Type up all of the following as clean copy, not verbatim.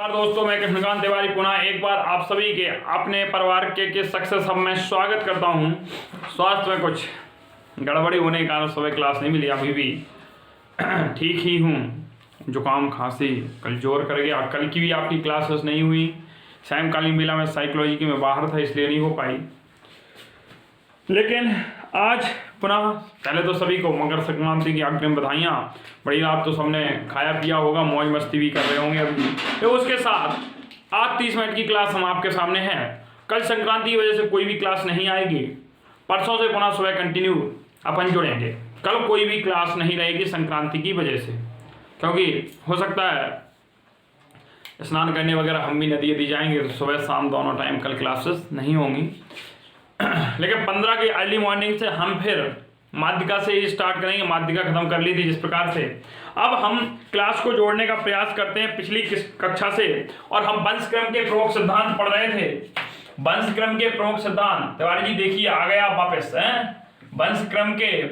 नमस्कार दोस्तों, मैं कृष्णकांत तिवारी पुनः एक बार आप सभी के अपने परिवार के सक्सेस हब में स्वागत करता हूं। स्वास्थ्य में कुछ गड़बड़ी होने के कारण सुबह क्लास नहीं मिली। अभी भी ठीक ही हूं, जुकाम खांसी कल जोर कर गया। कल की भी आपकी क्लासेस नहीं हुई। सायंकालीन मेला में साइकोलॉजी की मैं बाहर था इसलिए नहीं हो पाई, लेकिन आज पुनः पहले तो सभी को मकर संक्रांति की अग्रिम बधाइयाँ। बड़ी रात तो सबने खाया पिया होगा, मौज मस्ती भी कर रहे होंगे अभी। तो उसके साथ आज 30 मिनट की क्लास हम आपके सामने हैं। कल संक्रांति की वजह से कोई भी क्लास नहीं आएगी। परसों से पुनः सुबह कंटिन्यू अपन जुड़ेंगे। कल कोई भी क्लास नहीं रहेगी संक्रांति की वजह से, क्योंकि हो सकता है स्नान करने वगैरह हम भी नदी नदी जाएंगे, तो सुबह शाम दोनों टाइम कल क्लासेस नहीं होंगी। लेकिन 15 की अर्ली मॉर्निंग से हम फिर माध्यिका से ही स्टार्ट करेंगे। माध्यिका खत्म कर ली थी जिस प्रकार से। अब हम क्लास को जोड़ने का प्रयास करते हैं पिछली कक्षा से, और हम वंशक्रम के प्रमुख सिद्धांत पढ़ रहे थे। वंशक्रम के प्रमुख सिद्धांत तिवारी जी देखिए आ गया आप वापस हैं। वंशक्रम के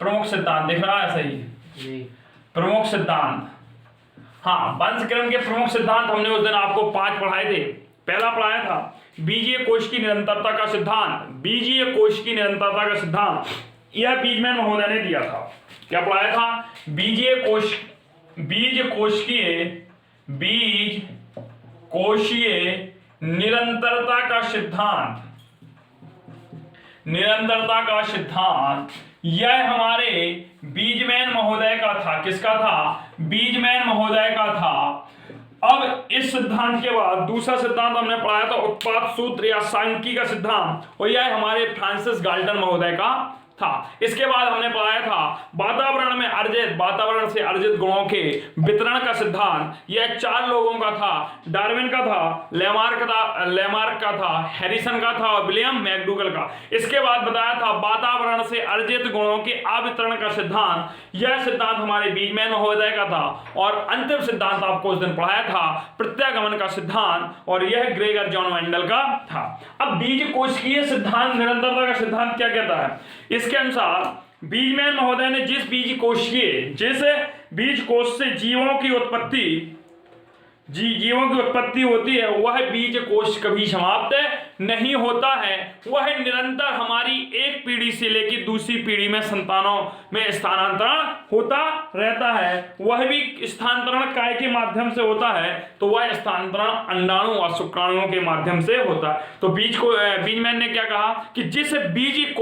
प्रमुख सिद्धांत दिख रहा है सही? प्रमुख सिद्धांत, हाँ, वंशक्रम के प्रमुख सिद्धांत हमने उस दिन आपको 5 पढ़ाए थे। पहला पढ़ाया था बीजीय कोश की निरंतरता का सिद्धांत। बीजीय कोश की निरंतरता का सिद्धांत यह बीजमैन महोदय ने दिया था। क्या पढ़ाया था? बीज कोशीय निरंतरता का सिद्धांत। निरंतरता का सिद्धांत यह हमारे बीजमैन महोदय का था। किसका था? बीजमैन महोदय का था। अब इस सिद्धांत के बाद दूसरा सिद्धांत हमने पढ़ाया था उत्पाद सूत्र या सांख्यिकी का सिद्धांत, और यह हमारे फ्रांसिस गाल्टन महोदय का था। इसके बाद हमने पढ़ाया था वातावरण से अर्जित गुणों के वितरण का सिद्धांत। यह 4 लोगों का था। डार्विन का था, लेमार्क का था, हैरिसन का था और विलियम मैकडूगल का। इसके बाद बताया था वातावरण से अर्जित गुणों के अवितरण का सिद्धांत। यह सिद्धांत हमारे बीजमैन महोदय का था। और अंतिम सिद्धांत आपको उस दिन पढ़ाया था प्रत्यागमन का सिद्धांत, और यह ग्रेगर जॉन वेंडल का था। अब बीज कोशिकीय सिद्धांत, निरंतरता का सिद्धांत क्या कहता है? इसके अनुसार बीजमैन महोदय ने जिस बीज कोश से जीवों की उत्पत्ति होती है, वह बीज कोश कभी समाप्त नहीं होता है। वह निरंतर हमारी एक पीढ़ी से लेकर दूसरी पीढ़ी में संतानों में स्थानांतरण होता रहता है। वह भी स्थानांतरण काय के माध्यम से होता है, तो वह स्थानांतरण अंडाणु और शुक्राणुओं के माध्यम से होता है। तो बीजमैन ने क्या कहा कि जिस बीज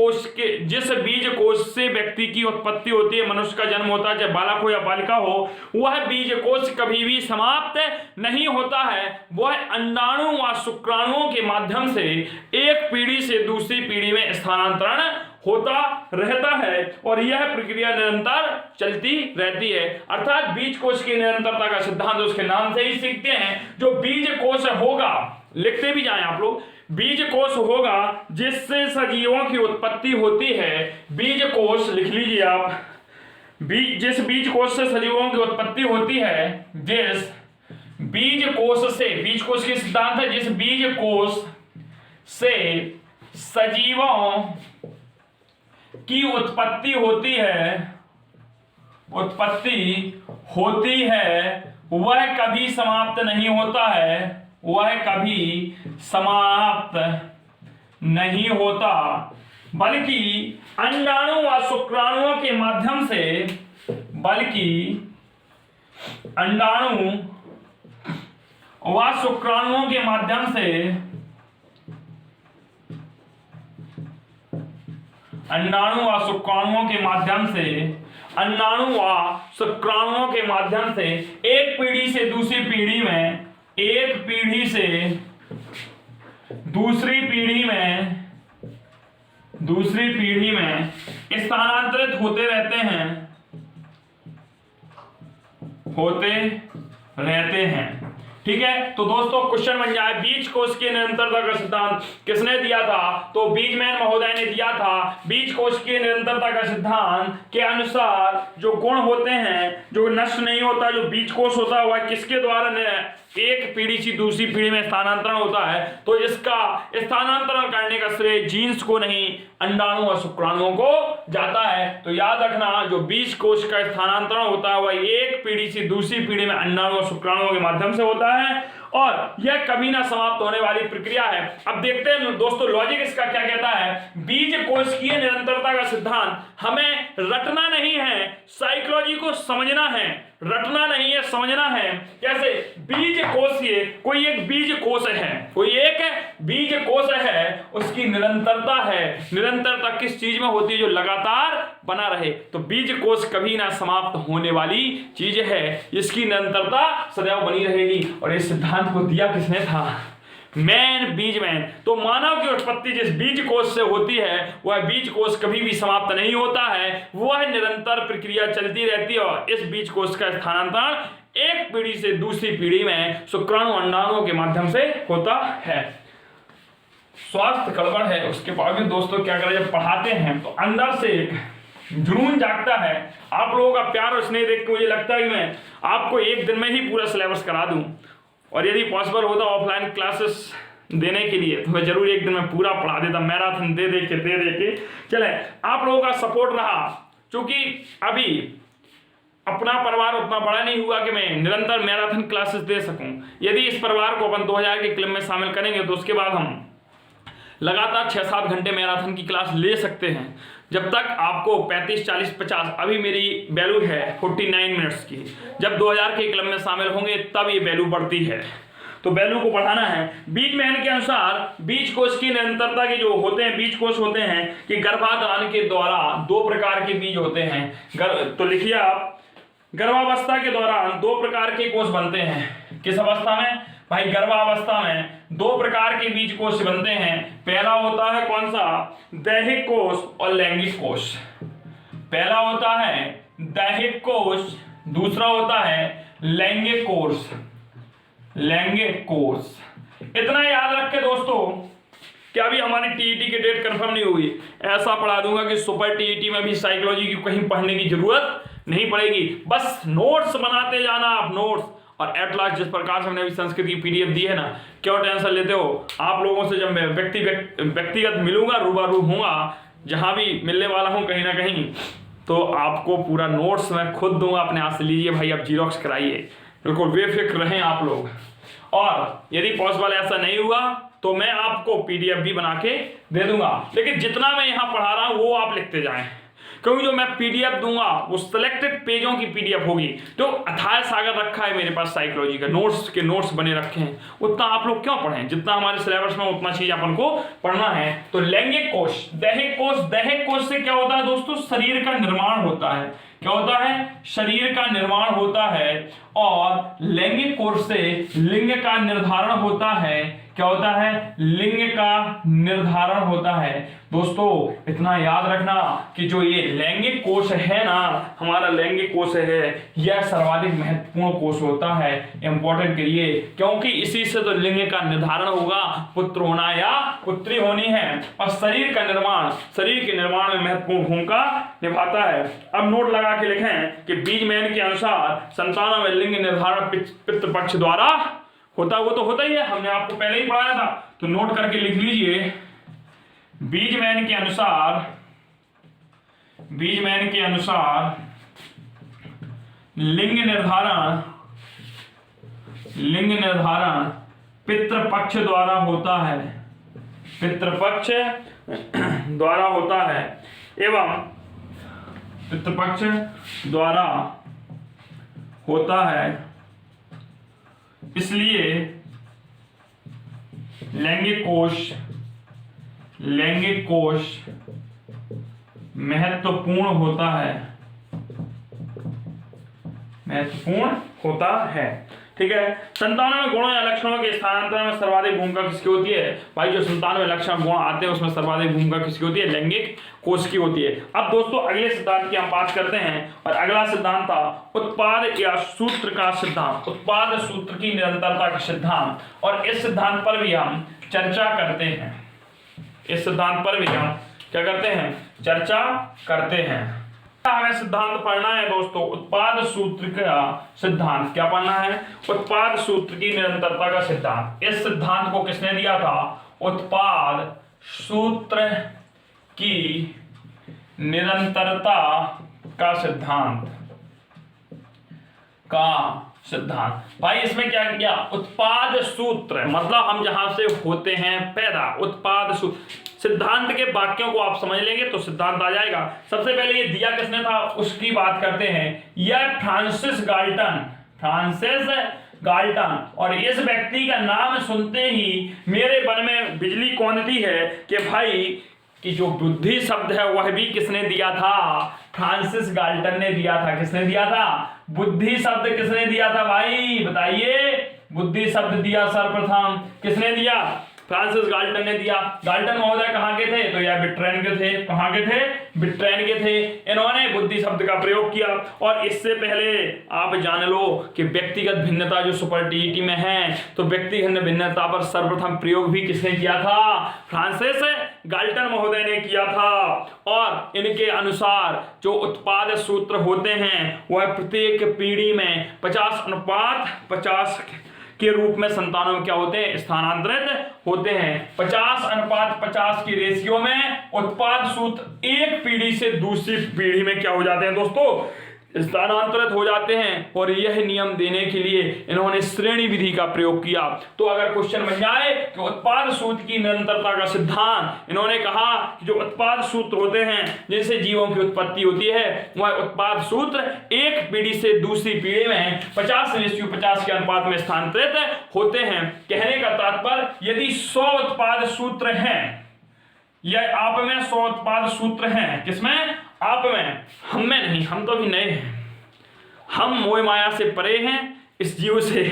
कोश से व्यक्ति की उत्पत्ति होती है, मनुष्य का जन्म होता है, चाहे बालक हो या बालिका हो, वह बीज कोश कभी भी समाप्त नहीं होता है। वह अंडाणु व शुक्राणुओं के माध्यम से एक पीढ़ी से दूसरी पीढ़ी में स्थानांतरण होता रहता है, और यह प्रक्रिया निरंतर चलती रहती है। अर्थात बीज कोश की निरंतरता का सिद्धांत उसके नाम से ही सीखते हैं। जो बीज कोश होगा, लिखते भी जाएं आप लोग, बीज कोश होगा जिससे सजीवों की उत्पत्ति होती है। बीज कोश लिख लीजिए आप। जिस बीज कोश से सजीवों की उत्पत्ति होती है, जिस बीज कोश के सिद्धांत है, जिस बीज कोश से सजीवों की उत्पत्ति होती है, वह कभी समाप्त नहीं होता है। वह कभी समाप्त नहीं होता, बल्कि अंडाणु व शुक्राणुओं के माध्यम से एक पीढ़ी से दूसरी पीढ़ी में स्थानांतरित होते रहते हैं। ठीक है, तो दोस्तों क्वेश्चन बन जाए, बीज कोश के निरंतरता का सिद्धांत किसने दिया था? तो बीजमैन महोदय ने दिया था। बीज कोश के निरंतरता का सिद्धांत के अनुसार जो गुण होते हैं, जो नष्ट नहीं होता, जो बीज कोश होता है, वह किसके द्वारा एक पीढ़ी से दूसरी पीढ़ी में स्थानांतरण होता है, तो इसका स्थानांतरण करने का श्रेय जीन्स को नहीं, अंडाणु और शुक्राणुओं को जाता है। तो याद रखना, जो बीज कोश का स्थानांतरण होता है वह एक पीढ़ी से दूसरी पीढ़ी में अंडाणु और शुक्राणुओं के माध्यम से होता है, और यह कभी ना समाप्त होने वाली प्रक्रिया है। अब देखते हैं दोस्तों लॉजिक इसका क्या कहता है। बीज कोशिकीय निरंतरता का सिद्धांत हमें रटना नहीं है, साइकोलॉजी को समझना है, रटना नहीं है, समझना है। कैसे? बीज कोशीय, कोई एक बीज कोश है, कोई एक बीज कोश है, उसकी निरंतरता है। निरंतरता किस चीज में होती है? जो लगातार बना रहे। तो बीज कोश कभी ना समाप्त होने वाली चीज है, इसकी निरंतरता सदैव बनी रहेगी। और इस सिद्धांत को दिया किसने था? मैन, बीज मैन। तो मानव की उत्पत्ति जिस बीज कोश से होती है वह बीज कोश कभी भी समाप्त नहीं होता है, वह निरंतर प्रक्रिया चलती रहती है। और इस बीज कोश का स्थानांतरण एक पीढ़ी से दूसरी पीढ़ी में शुक्राणु अंडाणुओं के माध्यम से होता है। स्वास्थ्य गड़बड़ है, उसके बावजूद दोस्तों क्या करें, जब पढ़ाते हैं तो अंदर से एक जुनून जागता है। आप लोगों का प्यार और स्नेह देख के मुझे लगता है कि मैं आपको एक दिन में ही पूरा सिलेबस करा दूं, और यदि पॉसिबल होता ऑफलाइन क्लासेस देने के लिए तो मैं जरूर एक दिन में पूरा पढ़ा देता, मैराथन दे के। चले, आप लोगों का सपोर्ट रहा, क्योंकि अभी अपना परिवार उतना बड़ा नहीं हुआ कि मैं निरंतर मैराथन क्लासेस दे सकूं। यदि इस परिवार को अपन 2000 के क्लब में शामिल करेंगे तो उसके बाद हम लगातार 6-7 घंटे मैराथन की क्लास ले सकते हैं, जब तक आपको 35, 40, 50, अभी मेरी वैल्यू है 49 मिनट्स की। जब 2000 के क्लब में शामिल होंगे तब ये वैल्यू बढ़ती है, तो वैल्यू को बढ़ाना है। बीज मैन के अनुसार बीज कोश की निरंतरता के जो होते हैं, बीज कोश होते हैं कि गर्भाधान के द्वारा 2 प्रकार के बीज होते हैं। तो लिखिए आप, गर्भावस्था के दौरान 2 प्रकार के कोश बनते हैं। किस अवस्था में भाई? गर्भावस्था में 2 प्रकार के बीज कोश बनते हैं। पहला होता है कौन सा? दैहिक कोश और लैंगिक कोश। पहला होता है दैहिक कोश, दूसरा होता है लैंगिक कोश। लैंगिक कोश इतना याद रख के दोस्तों कि अभी हमारी टीईटी की डेट कंफर्म नहीं हुई, ऐसा पढ़ा दूंगा कि सुपर टीईटी में भी साइकोलॉजी की कहीं पढ़ने की जरूरत नहीं पड़ेगी। बस नोट्स बनाते जाना आप, नोट्स। और एट लास्ट जिस प्रकार से हमने अभी संस्कृत की पीडीएफ दी है ना, क्यों टेंशन लेते हो? आप लोगों से जब मैं व्यक्तिगत मिलूंगा, रूबरू होऊंगा, जहां भी मिलने वाला हूं कहीं ना कहीं, तो आपको पूरा नोट्स मैं खुद दूंगा, अपने हाथ से लीजिए भाई, आप जीरोक्स कराइए, बिल्कुल बेफिक्र रहें आप लोग। और यदि पॉसिबल ऐसा नहीं हुआ तो मैं आपको पीडीएफ भी बना के दे दूंगा, लेकिन जितना मैं यहाँ पढ़ा रहा हूँ वो आप लिखते जाएं, क्योंकि जो मैं पीडीएफ दूंगा वो सिलेक्टेड पेजों की पीडीएफ होगी। जो अथाह सागर रखा है मेरे पास साइकोलॉजी का, नोट्स के नोट्स बने रखे हैं, उतना आप लोग क्यों पढ़ें? जितना हमारे सिलेबस में उतना चीज अपन को पढ़ना है। तो लैंगिक कोश, दैहिक कोश, दैहिक कोश से क्या होता है दोस्तों? शरीर का निर्माण होता है। क्या होता है? शरीर का निर्माण होता है। और लैंगिक कोश से लिंग का निर्धारण होता है। क्या होता है? लिंग का निर्धारण होता है। दोस्तों इतना याद रखना कि जो ये लैंगिक कोश है ना, हमारा लैंगिक कोश है, यह सर्वाधिक महत्वपूर्ण कोश होता है इंपॉर्टेंट के लिए, क्योंकि इसी से तो लिंग का निर्धारण होगा, पुत्र होना या पुत्री होनी है। और शरीर का निर्माण, शरीर के निर्माण में महत्वपूर्ण भूमिका निभाता है। अब नोट लगा के लिखें कि बीज मैन के अनुसार संतानों में लिंग निर्धारण पितृपक्ष द्वारा होता, वो तो होता ही है, हमने आपको पहले ही पढ़ाया था, तो नोट करके लिख लीजिए। बीज मैन के अनुसार लिंग निर्धारण पितृपक्ष द्वारा होता है, पितृपक्ष द्वारा होता है, एवं पितृपक्ष द्वारा होता है। इसलिए लैंगिक कोश महत्वपूर्ण होता है, महत्वपूर्ण होता है। ठीक है। संतानों में गुणों या लक्षणों के स्थानांतरण में सर्वाधिक भूमिका किसकी होती है? भाई जो संतान में लक्षण गुण आते हैं उसमें सर्वाधिक भूमिका किसकी होती है? लैंगिक कोश की होती है। अब दोस्तों अगले सिद्धांत की हम बात करते हैं, और अगला सिद्धांत था उत्पाद या सूत्र का सिद्धांत, उत्पाद सूत्र की निरंतरता का सिद्धांत। और इस सिद्धांत पर भी हम चर्चा करते हैं, इस सिद्धांत पर भी हम क्या करते हैं? चर्चा करते हैं। हमें सिद्धांत पढ़ना है दोस्तों, उत्पाद सूत्र का सिद्धांत। क्या पढ़ना है? उत्पाद सूत्र की निरंतरता का सिद्धांत। इस सिद्धांत को किसने दिया था? उत्पाद सूत्र की निरंतरता का सिद्धांत भाई इसमें क्या किया? उत्पाद सूत्र मतलब हम जहां से होते हैं पैदा, उत्पाद सूत्र। सिद्धांत के वाक्यों को आप समझ लेंगे तो सिद्धांत आ जाएगा। सबसे पहले ये दिया किसने था उसकी बात करते हैं। यह फ्रांसिस गाल्टन, और इस व्यक्ति का नाम सुनते ही मेरे मन में बिजली कौंधती है कि भाई कि जो बुद्धि शब्द है वह भी किसने दिया था? फ्रांसिस गाल्टन ने दिया था। किसने दिया था? बुद्धि शब्द किसने दिया था भाई बताइए? बुद्धि शब्द दिया सर्वप्रथम किसने दिया? फ्रांसिस गाल्टन ने दिया। गाल्टन महोदय कहाँ के थे? तो यह बिट्रेन के थे। कहाँ के थे? बिट्रेन के थे। इन्होंने बुद्धि शब्द का प्रयोग किया। और इससे पहले आप जान लो कि व्यक्तिगत भिन्नता जो सुपरटिलिटी में है, तो व्यक्तिगत भिन्नता पर सर्वप्रथम प्रयोग भी किसने किया था? फ्रांसिस गाल्टन महोदय ने किया था। और इनके अनुसार जो उत्पाद सूत्र होते हैं वह प्रत्येक पीढ़ी में 50:50 के रूप में संतानों में क्या होते हैं? स्थानांतरित होते हैं। 50:50 की रेशियो में उत्पाद सूत्र एक पीढ़ी से दूसरी पीढ़ी में क्या हो जाते हैं दोस्तों? स्थानांतरित हो जाते हैं। और यह नियम देने के लिए इन्होंने श्रेणी विधि का प्रयोग किया। तो अगर क्वेश्चन बन जाए कि उत्पाद सूत्र की निरंतरता का सिद्धांत, इन्होंने कहा कि जो उत्पाद सूत्र होते हैं जिनसे जीवों की उत्पत्ति होती है वह उत्पाद सूत्र एक पीढ़ी से दूसरी पीढ़ी में 50:50 के अनुपात में स्थानांतरित होते हैं। कहने का तात्पर्य यदि 100 उत्पाद सूत्र हैं, यह आप में 100 उत्पाद सूत्र हैं, किसमें? आप में। हम में नहीं, हम तो अभी नए हैं, हम मोह माया से परे हैं, इस जीव से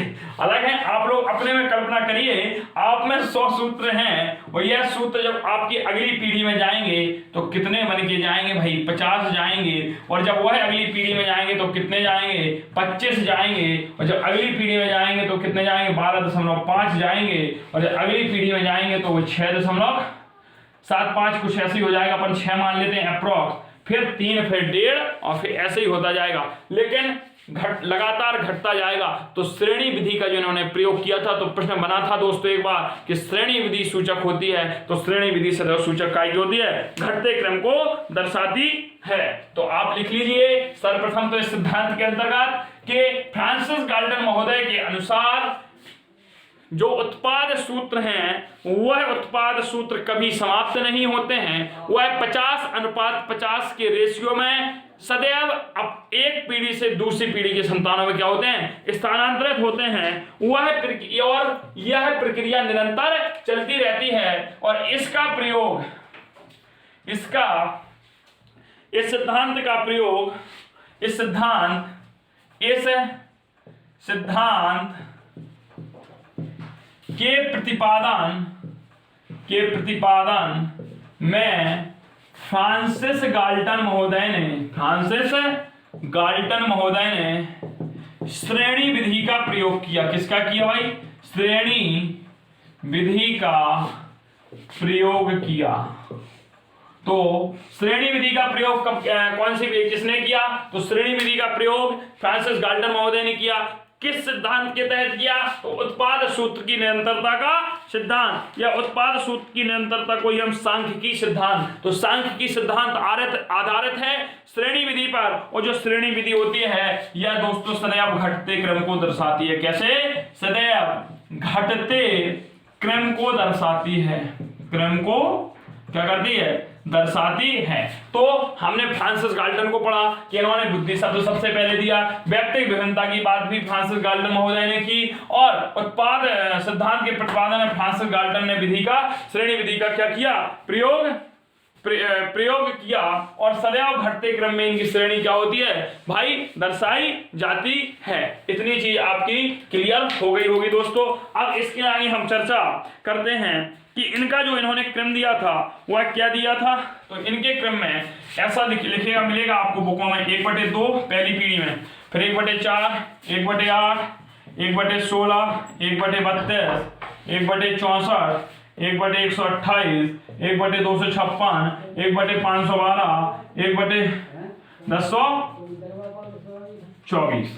अलग है। आप लोग अपने में कल्पना करिए, आप में 100 सूत्र हैं और यह सूत्र जब आपकी अगली पीढ़ी में जाएंगे तो कितने बन के जाएंगे भाई? 50 जाएंगे। और जब वह अगली पीढ़ी में जाएंगे तो कितने जाएंगे? 25 जाएंगे। और जब अगली पीढ़ी में जाएंगे तो कितने जाएंगे? 12.5 जाएंगे। और जब अगली पीढ़ी में जाएंगे तो वो 6.75 कुछ ऐसे ही हो जाएगा, अपन 6 मान लेते हैं अप्रॉक्स, फिर 3, फिर 1.5 और फिर ऐसे ही होता जाएगा। लेकिन लगातार घटता जाएगा। तो श्रेणी विधि का जो इन्होंने प्रयोग किया था, तो प्रश्न बना था दोस्तों एक बार कि श्रेणी विधि सूचक होती है, तो श्रेणी विधि सदैव सूचक काय की होती है? घटते क्रम को दर्शाती है। तो आप लिख लीजिए सर्वप्रथम तो इस सिद्धांत के अंतर्गत कि फ्रांसिस गाल्टन महोदय के अनुसार जो उत्पाद सूत्र हैं वह उत्पाद सूत्र कभी समाप्त नहीं होते हैं। वह 50:50 के रेशियो में सदैव अब एक पीढ़ी से दूसरी पीढ़ी के संतानों में क्या होते हैं? स्थानांतरित होते हैं। यह प्रक्रिया निरंतर चलती रहती है। और इसका प्रयोग, इस सिद्धांत के प्रतिपादन में फ्रांसिस गाल्टन महोदय ने श्रेणी विधि का प्रयोग किया। किसका किया भाई? श्रेणी विधि का प्रयोग किया। तो श्रेणी विधि का प्रयोग किसने किया? तो श्रेणी विधि का प्रयोग फ्रांसिस गाल्टन महोदय ने किया। किस सिद्धांत के तहत किया? तो उत्पाद सूत्र की निरंतरता का सिद्धांत, या उत्पाद सूत्र की निरंतरता को ही हम सांख्यिकी सिद्धांत, तो सांख्यिकी सिद्धांत आधारित है श्रेणी विधि पर। और जो श्रेणी विधि होती है यह दोस्तों सदैव घटते क्रम को दर्शाती है। कैसे? सदैव घटते क्रम को दर्शाती है। क्रम को क्या करती है? दर्शाती है। तो हमने फ्रांसिस गाल्टन को पढ़ा कि इन्होंने बुद्धि शब्द सबसे पहले दिया। व्यक्तिगत विभिन्नता की बात भी फ्रांसिस गाल्टन महोदय ने की। और उत्पाद सिद्धांत के प्रतिपादन में फ्रांसिस गाल्टन ने विधि का, श्रेणी विधि का क्या किया? प्रयोग किया। और सदैव घटते क्रम में इनकी श्रेणी क्या होती है भाई? दर्शाई जाती है। इतनी चीज आपकी क्लियर हो गई होगी दोस्तों। अब इसके आगे हम चर्चा करते हैं कि इनका जो इन्होंने क्रम दिया था वह क्या दिया था। तो इनके क्रम में ऐसा लिखेगा मिलेगा आपको बुकों में 1/2 पहली पीढ़ी में, फिर 1/4, 1/8, 1/16, 1/32, 1/64, 1/128, 1/256, 1/512, 1024,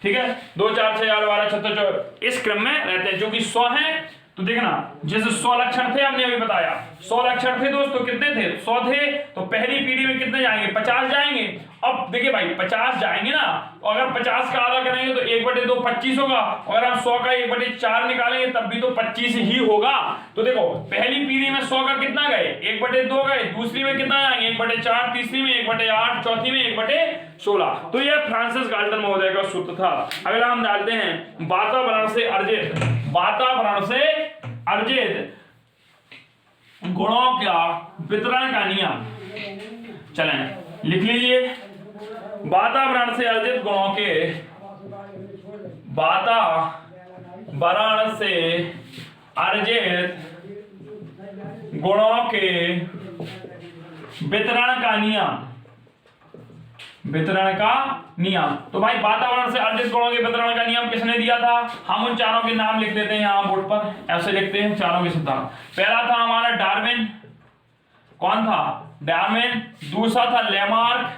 ठीक है। 2 4 6 8 12 76 24 इस क्रम में रहते हैं। क्योंकि 100 है तो देखना जैसे 100 लक्षण थे, हमने अभी बताया 100 लक्षण थे दोस्तों, कितने थे 100 थे, तो पहली पीढ़ी में कितने जाएंगे 50 जाएंगे। अब देखिए भाई 50 जाएंगे ना, अगर 50 का आधा करेंगे तो 1/2 25 होगा, अगर हम 100 का 1/4 निकालेंगे तब भी तो 25 ही होगा। तो देखो पहली पीढ़ी में 100 का कितना गए 1/2 गए, दूसरी में कितना जाएंगे 1/4, तीसरी में 1/8, चौथी में 1/16। तो यह फ्रांसिस गाल्टन महोदय का सूत्र था। अगला हम डालते हैं वातावरण से अर्जित गुणों का वितरण का नियम। चलें लिख लीजिए, वातावरण से अर्जित गुणों के वितरण का नियम। तो भाई वातावरण से अर्जित गुणों के वितरण का नियम किसने दिया था? हम उन चारों के नाम लिख देते हैं यहाँ बोर्ड पर, ऐसे लिखते हैं चारों के सिद्धांत। पहला था हमारा डार्विन, कौन था डार्विन, दूसरा था लेमार्क,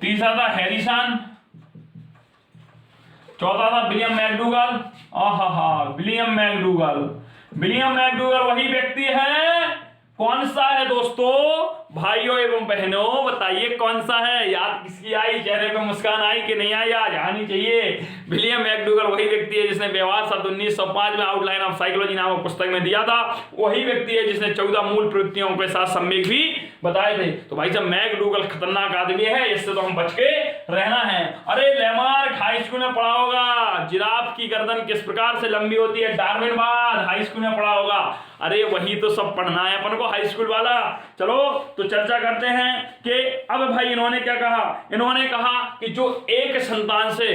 तीसरा था हैरिसन, चौथा था विलियम मैकडूगल। विलियम मैकडूगल वही व्यक्ति है, कौन सा है दोस्तों भाइयों एवं बहनों, बताइए कौन सा है? याद किसकी आई, चेहरे पे मुस्कान आई कि नहीं आई? आज आनी चाहिए। विलियम मैकडूगल वही व्यक्ति है जिसने व्यवहार शब्द 1905 में आउटलाइन ऑफ साइकोलॉजी नामक पुस्तक में दिया था। वही व्यक्ति है जिसने 14 मूल प्रवृत्तियों के साथ सम्यक भी बताए थे। तो भाई जब मैकडूगल खतरनाक आदमी है, इससे तो हम बच के रहना है। अरे लेमार्क हाई स्कूल में पढ़ा होगा, जिराफ की गर्दन किस प्रकार से लंबी होती है, डार्विनवाद हाई स्कूल में पढ़ा होगा। अरे वही तो सब पढ़ना है अपन को हाई स्कूल वाला। चलो तो चर्चा करते हैं कि अब भाई इन्होंने क्या कहा। इन्होंने कहा कि जो एक संतान से,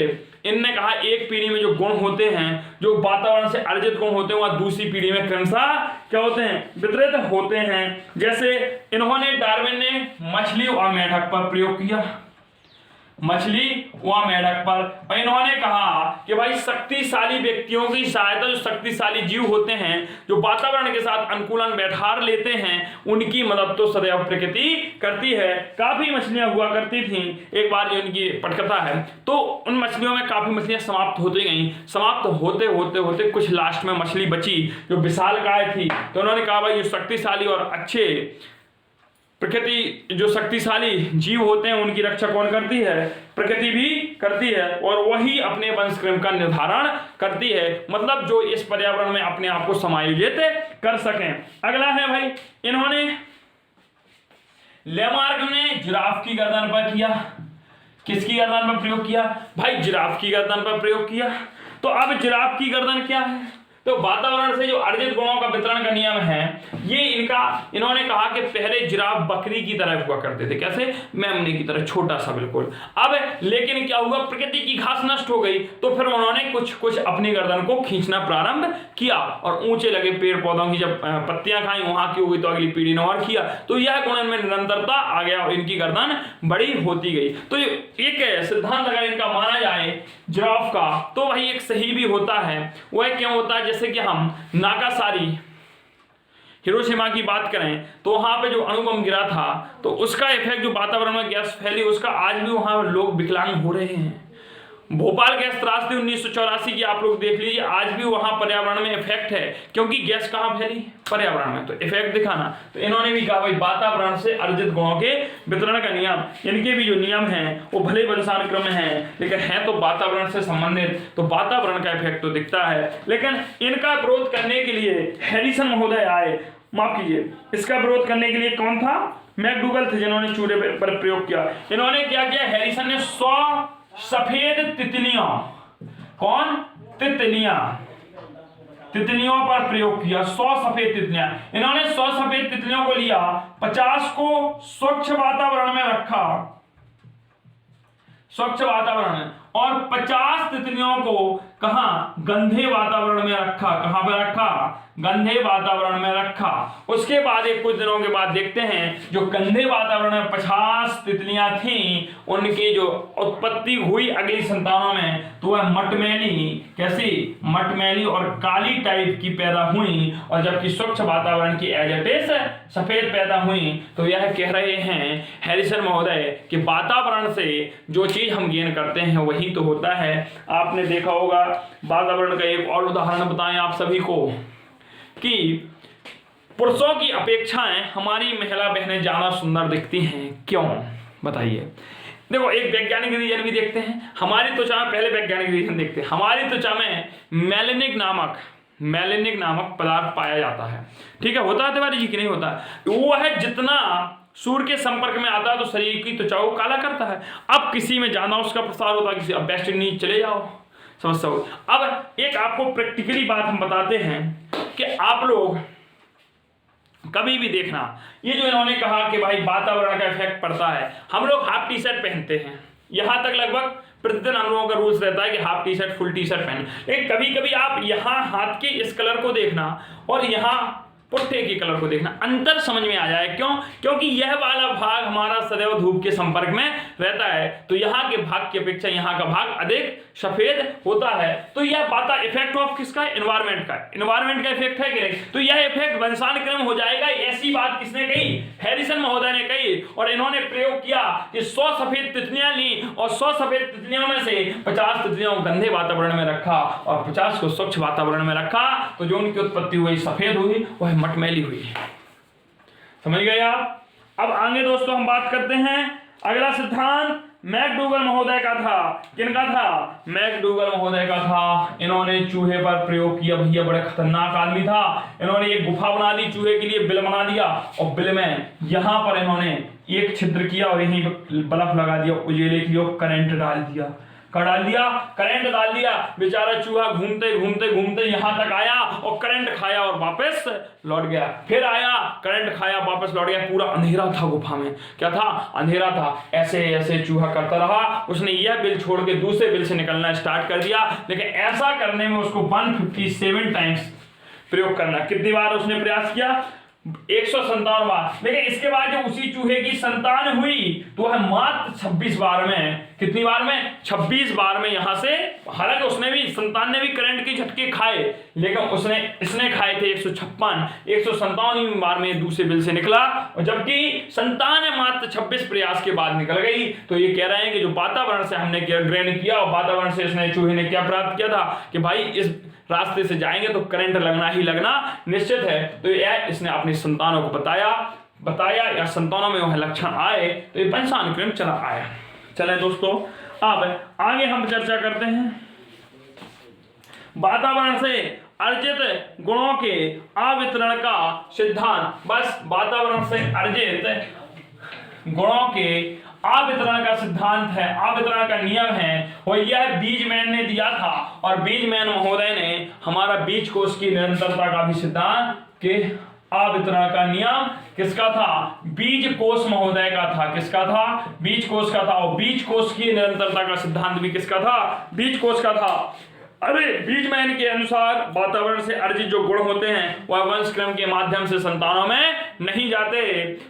इनने कहा एक पीढ़ी में जो गुण होते हैं, जो वातावरण से अर्जित गुण होते हैं, वह दूसरी पीढ़ी में क्रमशः क्या होते हैं, वितरित होते हैं। जैसे इन्होंने डार्विन ने मछली और मेंढक पर प्रयोग किया, मछली व मेंढक पर। और इन्होंने कहा कि भाई शक्तिशाली व्यक्तियों की सहायता, जो शक्तिशाली जीव होते हैं, जो वातावरण के साथ अनुकूलन बैठार लेते हैं, उनकी मदद तो सदैव प्रकृति करती है। काफी मछलियां हुआ करती थीं। एक बार जो उनकी पटकथा है, तो उन मछलियों में काफी मछलियां समाप्त होती गई। समाप्त होते होते होते कुछ लास्ट में मछली बची जो विशालकाय थी। तो उन्होंने कहा भाई जो शक्तिशाली और अच्छे प्रकृति, जो शक्तिशाली जीव होते हैं, उनकी रक्षा कौन करती है? प्रकृति भी करती है, और वही अपने वंशक्रम का निर्धारण करती है। मतलब जो इस पर्यावरण में अपने आप को समायोजित कर सकें। अगला है भाई, इन्होंने लेमार्क ने जिराफ की गर्दन पर किया। किसकी गर्दन पर प्रयोग किया? भाई जिराफ की गर्दन पर प्रयोग किया। तो अब जिराफ की गर्दन क्या है? तो वातावरण से जो अर्जित गुणों का वितरण का नियम है, ये इन्होंने कहा कि पहले जिराफ बकरी की तरह हुआ करते थे। कैसे? मेमने की तरह, छोटा सा बिल्कुल। अब लेकिन क्या हुआ, प्रकृति की घास नष्ट हो गई, तो फिर उन्होंने कुछ अपनी गर्दन को खींचना प्रारंभ किया, और ऊंचे लगे पेड़ पौधों की जब पत्तियां खाई, वहां की हो गई, तो अगली पीढ़ी ने और किया। तो यह गुण में निरंतरता आ गया और इनकी गर्दन बड़ी होती गई। तो एक सिद्धांत अगर इनका माना जाए जिराफ का, तो वही एक सही भी होता है। वह क्यों होता है? जैसे कि हम नागासाकी, हिरोशिमा की बात करें, तो वहां पे जो अणुबम गिरा था, तो उसका इफेक्ट, जो वातावरण में गैस फैली, उसका आज भी वहां लोग विकलांग हो रहे हैं। भोपाल गैस त्रासदी 1984 की आप लोग देख लीजिए, आज भी वहां पर्यावरण में इफेक्ट है, क्योंकि गैस कहां फैली? पर्यावरण में। तो इफेक्ट दिखाना। तो इन्होंने भी कहा भाई वातावरण से अर्जित गुणों के वितरण का नियम, इनके भी जो नियम हैं वो भले वंशानुक्रम में हैं, लेकिन है तो वातावरण से संबंधित, तो वातावरण का इफेक्ट तो दिखता है। लेकिन इनका विरोध करने के लिए हैरिसन महोदय आए, माफ कीजिए, इसका विरोध करने के लिए कौन था? मैकडूगल थे, जिन्होंने चूहे पर प्रयोग किया। इन्होंने क्या किया? हैरिसन ने 100 सफेद तितलियों, कौन? तितलियों पर प्रयोग किया। 100 सफेद तितलियां, इन्होंने 100 सफेद तितलियों को लिया, 50 को स्वच्छ वातावरण में रखा, स्वच्छ वातावरण में, और 50 तितलियों को कहाँ, गंधे वातावरण में रखा। कहाँ पर रखा, गंधे वातावरण में रखा। उसके बाद एक कुछ दिनों के बाद देखते हैं जो गंधे वातावरण में 50 तितलियां थीं, उनकी जो उत्पत्ति हुई अगली संतानों में, तो वह मटमैली, कैसी, मटमैली और काली टाइप की पैदा हुई। और जबकि स्वच्छ वातावरण की एज इट इज सफेद पैदा हुई। तो यह कह रहे हैं हैरिसन महोदय कि वातावरण से जो चीज हम गेन करते हैं वही तो होता है। आपने देखा होगा वातावरण का एक और उदाहरण बताएं आप सभी को कि पुरुषों की अपेक्षाएं हमारी महिला बहनें ज्यादा सुंदर दिखती हैं। क्यों, बताइए। देखो, एक वैज्ञानिक रीजन भी देखते हैं। हमारी त्वचा में, पहले वैज्ञानिक रीजन देखते हैं, हमारी त्वचा में मेलेनिक नामक पदार्थ पाया जाता है। ठीक है, होता है तिवारी जी कि नहीं होता? वो है जितना सूर्य के संपर्क में आता है तो शरीर की त्वचा को काला करता है। अब किसी में ज्यादा उसका प्रसार होता है, किसी, अब वेस्ट इंडीज चले जाओ, समझ। अब एक आपको प्रैक्टिकली बात हम बताते हैं कि आप लोग कभी भी देखना, ये जो इन्होंने कहा कि भाई वातावरण का इफेक्ट पड़ता है, हम लोग हाफ टी शर्ट पहनते हैं, यहां तक लगभग प्रतिदिन हम लोगों का रूल्स रहता है कि half T shirt full T shirt पहने। लेकिन कभी कभी आप यहाँ हाथ के इस कलर को देखना और यहाँ पुट्ठे के कलर को देखना, अंतर समझ में आ जाए। क्यों? क्योंकि यह वाला भाग हमारा सदैव धूप के संपर्क में रहता है, तो यहाँ के भाग की अपेक्षा यहाँ का भाग अधिक सफेद होता है। तो यह बात इफेक्ट ऑफ किसका, एनवायरमेंट का इफेक्ट है कि नहीं? तो यह इफेक्ट वंशानुक्रम हो जाएगा। ऐसी बात किसने कही, हैरिसन महोदय ने कही। और इन्होंने प्रयोग किया कि 100 सफेद तितलियां ली और 100 सफेद तितलियों में से 50 तितलियों को गंधे वातावरण में रखा और 50 को स्वच्छ वातावरण में रखा। तो जो उनकी उत्पत्ति हुई सफेद हुई, वह मटमैली हुई। समझ गए आप? अब आगे दोस्तों हम बात करते हैं। अगला सिद्धांत मैकडूगल महोदय का था। किनका था? मैकडूगल महोदय का था। इन्होंने चूहे पर प्रयोग किया। भैया बड़े खतरनाक आदमी था। इन्होंने एक गुफा बना दी, चूहे के लिए बिल बना दिया और बिल में यहां पर इन्होंने एक छिद्र किया और यहीं बल्ब लगा दिया, उजेले के लिए करंट डाल दिया। करंट डाल दिया। बेचारा चूहा घूमते घूमते घूमते यहां तक आया और करंट खाया और वापस लौट गया। फिर आया, करंट खाया, वापस लौट गया। पूरा अंधेरा था गुफा में। क्या था? अंधेरा था। ऐसे ऐसे चूहा करता रहा। उसने यह बिल छोड़ के दूसरे बिल से निकलना स्टार्ट कर दिया। लेकिन ऐसा करने में उसको 157 टाइम्स प्रयोग करना। कितनी बार उसने प्रयास किया? 157 बार। लेकिन इसके बाद जो उसी चूहे की संतान हुई तो वह मात्र 26 बार में, कितनी बार में? 26 बार में यहां से, हालांकि उसने भी, संतान ने भी करंट के झटके खाए, लेकिन इसने खाए थे 156, 157 बार में दूसरे बिल से निकला। और जबकि संतान मात्र 26 प्रयास के बाद निकल गई। तो ये कह रहे हैं कि जो वातावरण से हमने ग्रहण किया और वातावरण से इसने, चूहे ने क्या प्राप्त किया था कि भाई इस रास्ते से जाएंगे तो करंट लगना ही लगना निश्चित है। तो यह इसने अपनी संतानों को बताया या संतानों में वह लक्षण आए तो ये वंशानुक्रम चला आया। चलें दोस्तों, अब आगे हम चर्चा करते हैं वातावरण से अर्जित गुणों के अवितरण का सिद्धांत। बस वातावरण से अर्जित गुणों के अवितरण का सिद्धांत है, अवितरण का नियम है, और यह बीजमैन ने दिया था। और बीजमैन महोदय ने हमारा बीज कोश की निरंतरता का भी सिद्धांत के अवितरण का नियम किसका था? बीज कोश महोदय का था। किसका था? बीज कोश का था। और बीज कोश की निरंतरता का सिद्धांत भी किसका था? बीज कोश का था। अरे बीजमैन के अनुसार वातावरण से अर्जित जो गुण होते हैं वह वंशक्रम के माध्यम से संतानों में नहीं जाते,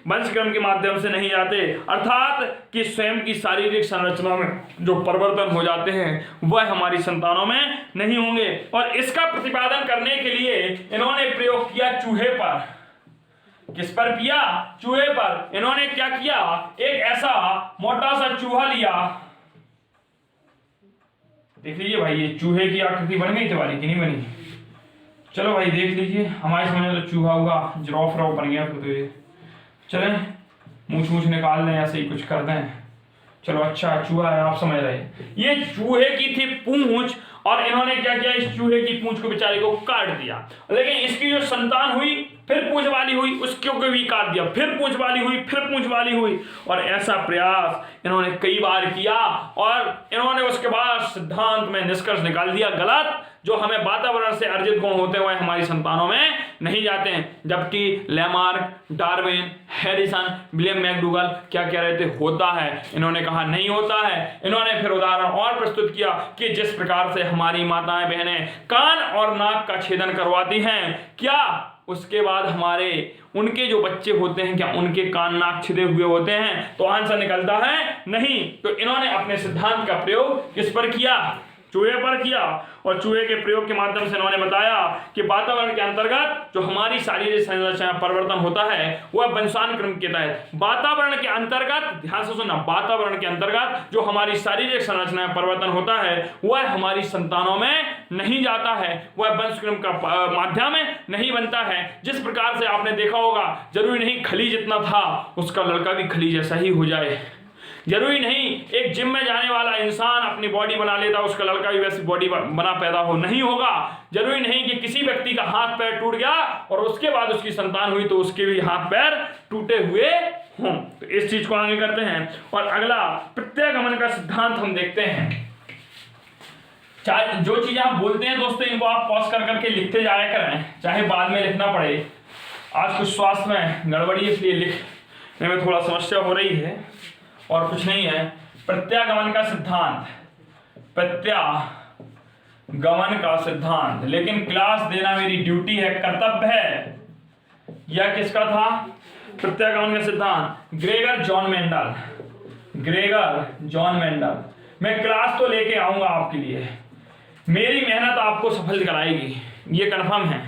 वंशक्रम के माध्यम से नहीं जाते, अर्थात कि स्वयं की शारीरिक संरचना में जो परिवर्तन हो जाते हैं वह हमारी संतानों में नहीं होंगे। और इसका प्रतिपादन करने के लिए इन्होंने प्रयोग किया चूहे पर। किस पर किया? चूहे पर। इन्होंने क्या किया? एक ऐसा मोटा सा चूहा लिया। देख लीजिए भाई, ये चूहे की आकृति बन गई तुम्हारी कि नहीं बनी? चलो भाई देख लीजिए, हमारे समझ में तो चूहा हुआ, जिराफ रॉफ बन गया। तो ये चले मूछ निकाल दें, ऐसे ही कुछ कर दें। चलो अच्छा चूहा है, आप समझ रहे। ये चूहे की थी पूंछ और इन्होंने क्या किया? इस चूहे की पूंछ को बेचारे को काट दिया। लेकिन इसकी जो संतान हुई फिर पूंछ वाली हुई, उसको भी काट दिया, फिर पूंछ वाली हुई, फिर पूंछ वाली हुई। और ऐसा प्रयास इन्होंने कई बार किया और इन्होंने उसके बाद सिद्धांत में निष्कर्ष निकाल दिया गलत। जो हमें वातावरण से अर्जित गुण होते हुए हमारी संतानों में नहीं जाते हैं, जबकि Lamarck, Darwin, Harrison, William McDougall क्या कह रहे थे, होता है। इन्होंने कहा नहीं होता है। इन्होंने फिर उदाहरण और प्रस्तुत किया कि जिस प्रकार से हमारी माताएं बहनें कान और नाक का छेदन करवाती हैं, क्या उसके बाद हमारे उनके जो बच्चे होते हैं क्या उनके कान नाक छिदे हुए होते हैं? तो आंसर निकलता है नहीं। तो इन्होंने अपने सिद्धांत का प्रयोग किस पर किया? चूहे पर किया। और चूहे के प्रयोग के माध्यम से इन्होंने बताया कि वातावरण के अंतर्गत जो हमारी शारीरिक संरचना परिवर्तन होता है वह वंशानुक्रम के तहत, वातावरण के अंतर्गत, ध्यान से सुनना, वातावरण के अंतर्गत जो हमारी शारीरिक संरचना परिवर्तन होता है वह हमारी संतानों में नहीं जाता है, वह वंशक्रम का माध्यम नहीं बनता है। जिस प्रकार से आपने देखा होगा, जरूरी नहीं खली जितना था उसका लड़का भी खली जैसा ही हो जाए, जरूरी नहीं एक जिम में जाने वाला इंसान अपनी बॉडी बना लेता उसका लड़का भी वैसी बॉडी बना पैदा हो, नहीं होगा। जरूरी नहीं कि किसी व्यक्ति का हाथ पैर टूट गया और उसके बाद उसकी संतान हुई तो उसके भी हाथ पैर टूटे हुए हों। तो इस चीज को आगे करते हैं और अगला प्रत्यागमन का सिद्धांत हम देखते हैं। चाहे जो चीजें आप बोलते हैं दोस्तों इनको आप पॉज कर करके लिखते जाया करें, चाहे बाद में लिखना पड़े। आज कुछ स्वास्थ्य में गड़बड़ी इसलिए लिखने में थोड़ा समस्या हो रही है और कुछ नहीं है। प्रत्यागमन का सिद्धांत, प्रत्यागमन का सिद्धांत, लेकिन क्लास देना मेरी ड्यूटी है, कर्तव्य है। यह किसका था? प्रत्यागमन का सिद्धांत Gregor John Mendel, Gregor John Mendel. मैं क्लास तो लेके आऊंगा आपके लिए, मेरी मेहनत आपको सफल कराएगी, ये कन्फर्म है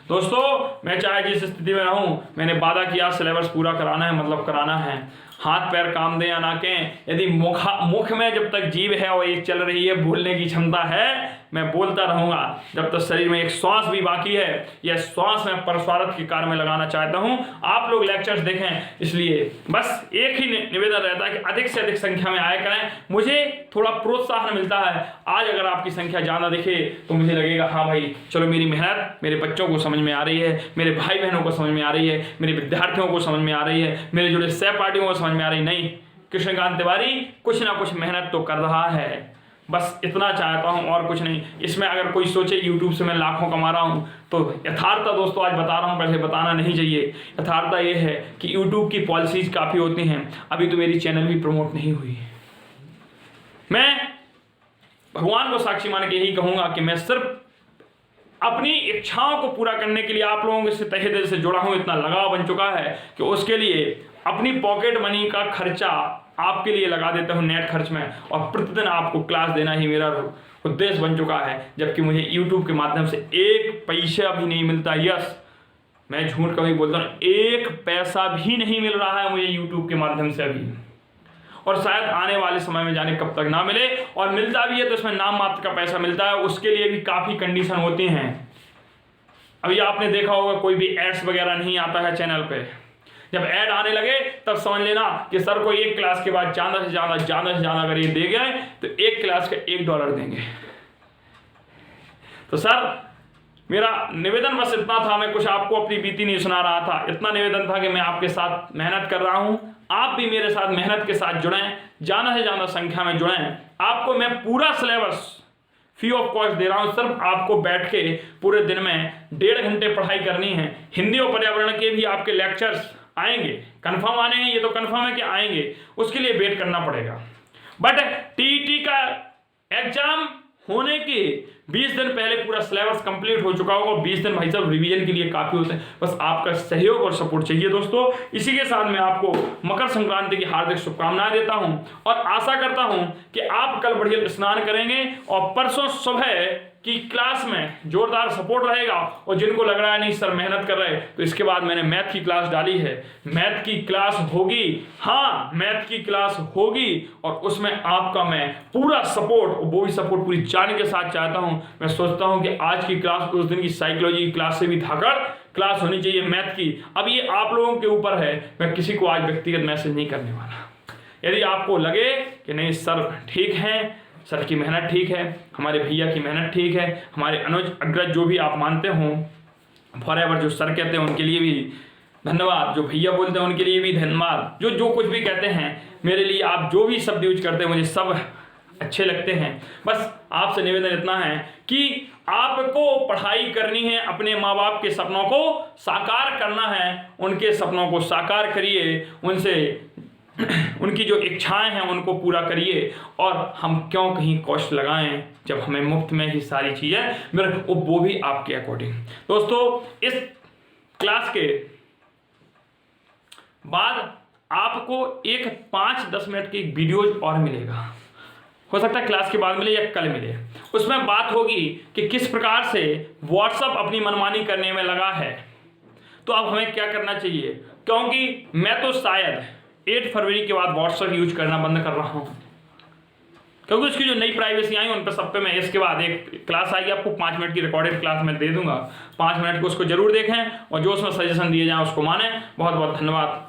दोस्तों। मैं चाहे जिस स्थिति में रहूं, मैंने वादा किया सिलेबस पूरा कराना है, मतलब कराना है। हाथ पैर काम दें या ना कहें, यदि मुख में जब तक जीभ है और ये चल रही है, बोलने की क्षमता है, मैं बोलता रहूंगा जब तक शरीर में एक श्वास भी बाकी है। यह श्वास मैं परस्वार्थ के कार्य में लगाना चाहता हूं। आप लोग लेक्चर्स देखें, इसलिए बस एक ही निवेदन रहता है कि अधिक से अधिक संख्या में आया करें, मुझे थोड़ा प्रोत्साहन मिलता है। आज अगर आपकी संख्या ज़्यादा दिखे तो मुझे लगेगा हाँ भाई चलो मेरी मेहनत मेरे बच्चों को समझ में आ रही है, मेरे भाई बहनों को समझ में आ रही है, मेरे विद्यार्थियों को समझ में आ रही है, मेरे जुड़े सहपाठियों को समझ में आ रही। नहीं, कृष्णकांत तिवारी कुछ ना कुछ मेहनत तो कर रहा है, बस इतना चाहता हूं और कुछ नहीं। इसमें अगर कोई सोचे यूट्यूब से मैं लाखों कमा रहा हूं, तो यथार्थता दोस्तों आज बता रहा हूं, पहले बताना नहीं चाहिए। यथार्थता ये है कि यूट्यूब की पॉलिसीज काफ़ी होती हैं, अभी तो मेरी चैनल भी प्रमोट नहीं हुई। मैं भगवान को साक्षी मान के यही कहूंगा कि मैं सिर्फ अपनी इच्छाओं को पूरा करने के लिए आप लोगों से तहे दिल से जुड़ा हूं, इतना लगाव बन चुका है कि उसके लिए अपनी पॉकेट मनी का खर्चा आपके लिए लगा देता हूं नेट खर्च में, और प्रतिदिन आपको क्लास देना ही मेरा उद्देश्य बन चुका है। जबकि मुझे यूट्यूब के माध्यम से एक पैसा भी नहीं मिलता। यस, मैं झूठ कभी बोलता हूँ, एक पैसा भी नहीं मिल रहा है मुझे यूट्यूब के माध्यम से अभी, और शायद आने वाले समय में जाने कब तक ना मिले। और मिलता भी है तो इसमें नाम मात्र का पैसा मिलता है, उसके लिए भी काफ़ी कंडीशन होती हैं। अभी आपने देखा होगा कोई भी एड्स वगैरह नहीं आता है चैनल पे। जब ऐड आने लगे तब समझ लेना कि सर को एक क्लास के बाद ज़्यादा से ज़्यादा अगर ये दे गए तो एक क्लास का $1 देंगे। तो सर मेरा निवेदन बस इतना था, मैं कुछ आपको अपनी बीती नहीं सुना रहा था, इतना निवेदन था कि मैं आपके साथ मेहनत कर रहा हूँ, आप भी मेरे साथ मेहनत के साथ जुड़ें, ज़्यादा से ज़्यादा संख्या में जुड़ें। आपको मैं पूरा सिलेबस फ्री ऑफ कॉस्ट दे रहा हूँ, सिर्फ आपको बैठ के पूरे दिन में 1.5 घंटे पढ़ाई करनी है। हिंदी और पर्यावरण के भी आपके लेक्चर्स आएंगे, कंफर्म आने हैं, ये तो कंफर्म है कि आएंगे, उसके लिए वेट करना पड़ेगा। बट टीईटी का एग्जाम होने के 20 दिन पहले पूरा सिलेबस कंप्लीट हो चुका होगा। 20 दिन भाई साहब रिवीजन के लिए काफ़ी होते हैं, बस आपका सहयोग और सपोर्ट चाहिए दोस्तों। इसी के साथ मैं आपको मकर संक्रांति की हार्दिक शुभकामनाएं देता हूं और आशा करता हूं कि आप कल बढ़िया स्नान करेंगे और परसों सुबह की क्लास में जोरदार सपोर्ट रहेगा। और जिनको लग रहा है नहीं सर मेहनत कर रहे हैं, तो इसके बाद मैंने मैथ की क्लास डाली है, मैथ की क्लास होगी, हाँ मैथ की क्लास होगी, और उसमें आपका मैं पूरा सपोर्ट, वो भी सपोर्ट पूरी जान के साथ चाहता हूं। मैं सोचता हूं कि आज की क्लास उस दिन की साइकोलॉजी की क्लास से भी धाकड़ क्लास होनी चाहिए मैथ की। अब ये आप लोगों के ऊपर है, मैं किसी को आज व्यक्तिगत मैसेज नहीं करने वाला। यदि आपको लगे कि नहीं सर ठीक है, सर की मेहनत ठीक है, हमारे भैया की मेहनत ठीक है, हमारे अनुज अग्रज जो भी आप मानते हो, फॉरएवर जो सर कहते हैं उनके लिए भी धन्यवाद, जो भैया बोलते हैं उनके लिए भी धन्यवाद, जो कुछ भी कहते हैं मेरे लिए, आप जो भी शब्द यूज करते हैं मुझे सब अच्छे लगते हैं। बस आपसे निवेदन इतना है कि आपको पढ़ाई करनी है, अपने माँ बाप के सपनों को साकार करना है, उनके सपनों को साकार करिए, उनसे उनकी जो इच्छाएं हैं उनको पूरा करिए। और हम क्यों कहीं कॉस्ट लगाएं जब हमें मुफ्त में ही सारी चीज़ें मिल, वो भी आपके अकॉर्डिंग। दोस्तों इस क्लास के बाद आपको एक 5-10 मिनट की वीडियोज और मिलेगा, हो सकता है क्लास के बाद मिले या कल मिले। उसमें बात होगी कि किस प्रकार से व्हाट्सएप अपनी मनमानी करने में लगा है, तो अब हमें क्या करना चाहिए, क्योंकि मैं तो शायद 8 फरवरी के बाद व्हाट्सएप यूज करना बंद कर रहा हूँ, क्योंकि उसकी जो नई प्राइवेसी आई उन पर सब पे मैं इसके बाद एक क्लास आएगी आपको 5 मिनट की रिकॉर्डेड क्लास मैं दे दूंगा, 5 मिनट को उसको जरूर देखें और जो उसमें सजेशन दिए जाए उसको माने। बहुत बहुत धन्यवाद।